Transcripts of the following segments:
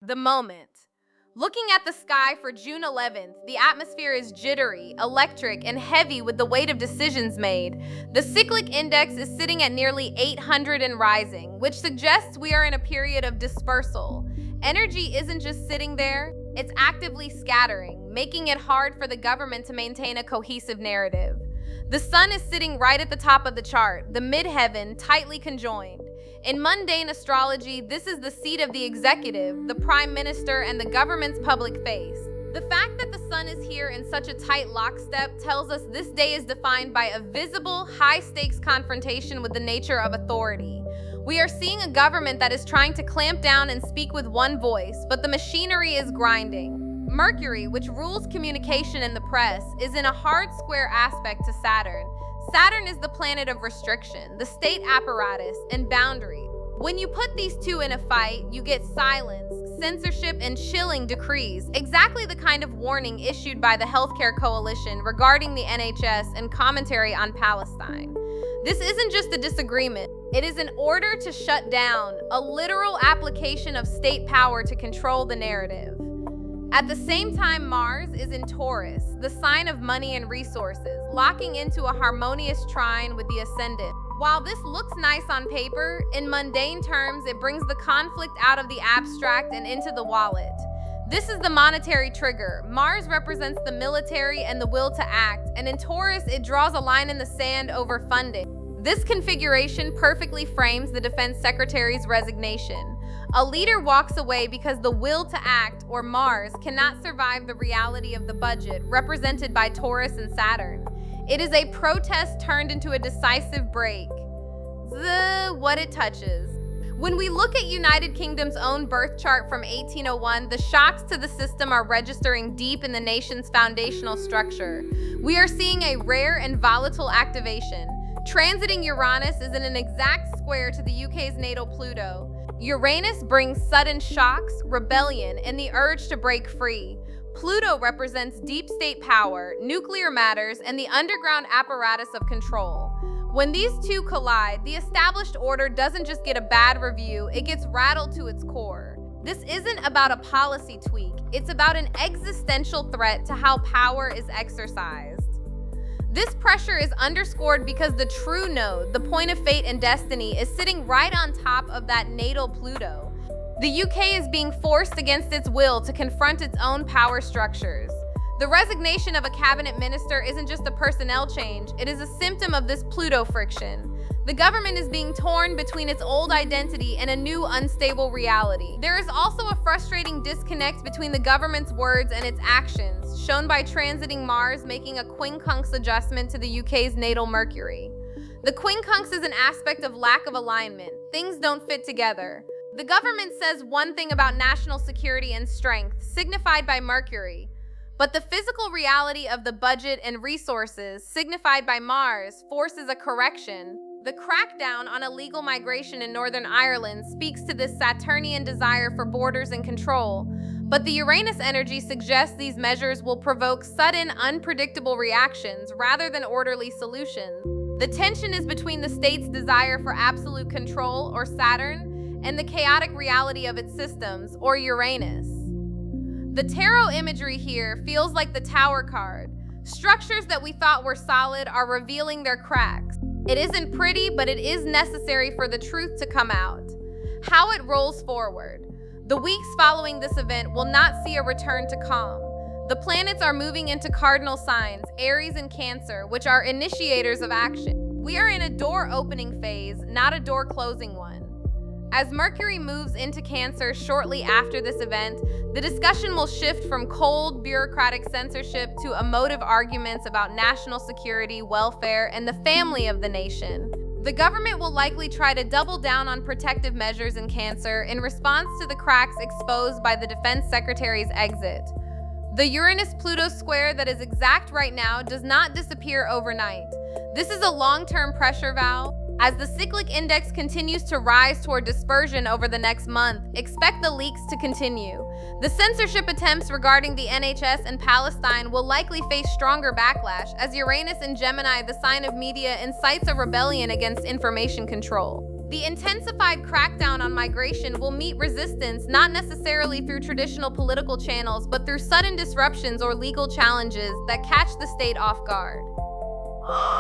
The moment. Looking at the sky for June 11th, the atmosphere is jittery, electric, and heavy with the weight of decisions made. The cyclic index is sitting at nearly 800 and rising, which suggests we are in a period of dispersal. Energy isn't just sitting there, it's actively scattering, making it hard for the government to maintain a cohesive narrative. The sun is sitting right at the top of the chart, the midheaven tightly conjoined. In mundane astrology, this is the seat of the executive, the prime minister, and the government's public face. The fact that the sun is here in such a tight lockstep tells us this day is defined by a visible, high-stakes confrontation with the nature of authority. We are seeing a government that is trying to clamp down and speak with one voice, but the machinery is grinding. Mercury, which rules communication and the press, is in a hard square aspect to Saturn. Saturn is the planet of restriction, the state apparatus, and boundary. When you put these two in a fight, you get silence, censorship, and chilling decrees, exactly the kind of warning issued by the Healthcare Coalition regarding the NHS and commentary on Palestine. This isn't just a disagreement, it is an order to shut down, a literal application of state power to control the narrative. At the same time, Mars is in Taurus, the sign of money and resources, locking into a harmonious trine with the ascendant. While this looks nice on paper, in mundane terms, it brings the conflict out of the abstract and into the wallet. This is the monetary trigger. Mars represents the military and the will to act, and in Taurus, it draws a line in the sand over funding. This configuration perfectly frames the Defense Secretary's resignation. A leader walks away because the will to act, or Mars, cannot survive the reality of the budget, represented by Taurus and Saturn. It is a protest turned into a decisive break. What it touches. When we look at United Kingdom's own birth chart from 1801, the shocks to the system are registering deep in the nation's foundational structure. We are seeing a rare and volatile activation. Transiting Uranus is in an exact square to the UK's natal Pluto. Uranus brings sudden shocks, rebellion, and the urge to break free. Pluto represents deep state power, nuclear matters, and the underground apparatus of control. When these two collide, the established order doesn't just get a bad review, it gets rattled to its core. This isn't about a policy tweak, it's about an existential threat to how power is exercised. This pressure is underscored because the true node, the point of fate and destiny, is sitting right on top of that natal Pluto. The UK is being forced against its will to confront its own power structures. The resignation of a cabinet minister isn't just a personnel change, it is a symptom of this Pluto friction. The government is being torn between its old identity and a new unstable reality. There is also a frustrating disconnect between the government's words and its actions, shown by transiting Mars making a quincunx adjustment to the UK's natal Mercury. The quincunx is an aspect of lack of alignment. Things don't fit together. The government says one thing about national security and strength, signified by Mercury, but the physical reality of the budget and resources, signified by Mars, forces a correction. The crackdown on illegal migration in Northern Ireland speaks to this Saturnian desire for borders and control, but the Uranus energy suggests these measures will provoke sudden, unpredictable reactions rather than orderly solutions. The tension is between the state's desire for absolute control, or Saturn, and the chaotic reality of its systems, or Uranus. The tarot imagery here feels like the Tower card. Structures that we thought were solid are revealing their cracks. It isn't pretty, but it is necessary for the truth to come out. How it rolls forward. The weeks following this event will not see a return to calm. The planets are moving into cardinal signs, Aries and Cancer, which are initiators of action. We are in a door-opening phase, not a door-closing one. As Mercury moves into Cancer shortly after this event, the discussion will shift from cold, bureaucratic censorship to emotive arguments about national security, welfare, and the family of the nation. The government will likely try to double down on protective measures in Cancer in response to the cracks exposed by the Defense Secretary's exit. The Uranus-Pluto square that is exact right now does not disappear overnight. This is a long-term pressure valve. As the cyclic index continues to rise toward dispersion over the next month, expect the leaks to continue. The censorship attempts regarding the NHS and Palestine will likely face stronger backlash as Uranus in Gemini, the sign of media, incites a rebellion against information control. The intensified crackdown on migration will meet resistance not necessarily through traditional political channels, but through sudden disruptions or legal challenges that catch the state off guard.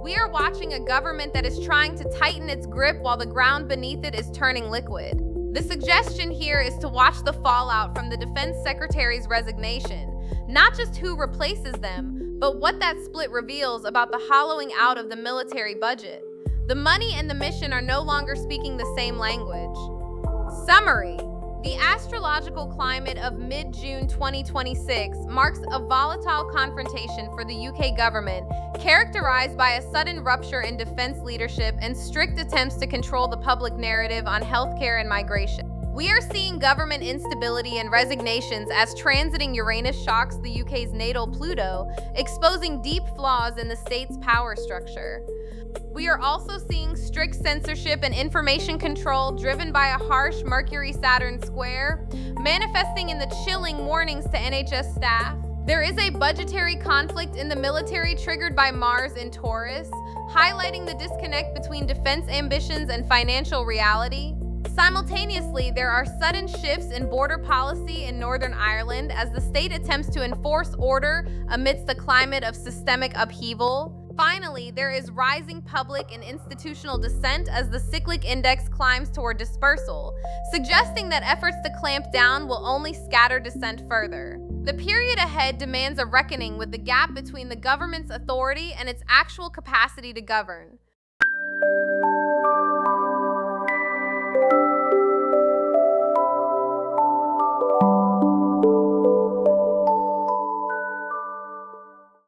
We are watching a government that is trying to tighten its grip while the ground beneath it is turning liquid. The suggestion here is to watch the fallout from the Defense Secretary's resignation, not just who replaces them, but what that split reveals about the hollowing out of the military budget. The money and the mission are no longer speaking the same language. Summary: the astrological climate of mid-June 2026 marks a volatile confrontation for the UK government, characterized by a sudden rupture in defense leadership and strict attempts to control the public narrative on healthcare and migration. We are seeing government instability and resignations as transiting Uranus shocks the UK's natal Pluto, exposing deep flaws in the state's power structure. We are also seeing strict censorship and information control driven by a harsh Mercury-Saturn square, manifesting in the chilling warnings to NHS staff. There is a budgetary conflict in the military triggered by Mars in Taurus, highlighting the disconnect between defense ambitions and financial reality. Simultaneously, there are sudden shifts in border policy in Northern Ireland as the state attempts to enforce order amidst a climate of systemic upheaval. Finally, there is rising public and institutional dissent as the cyclic index climbs toward dispersal, suggesting that efforts to clamp down will only scatter dissent further. The period ahead demands a reckoning with the gap between the government's authority and its actual capacity to govern.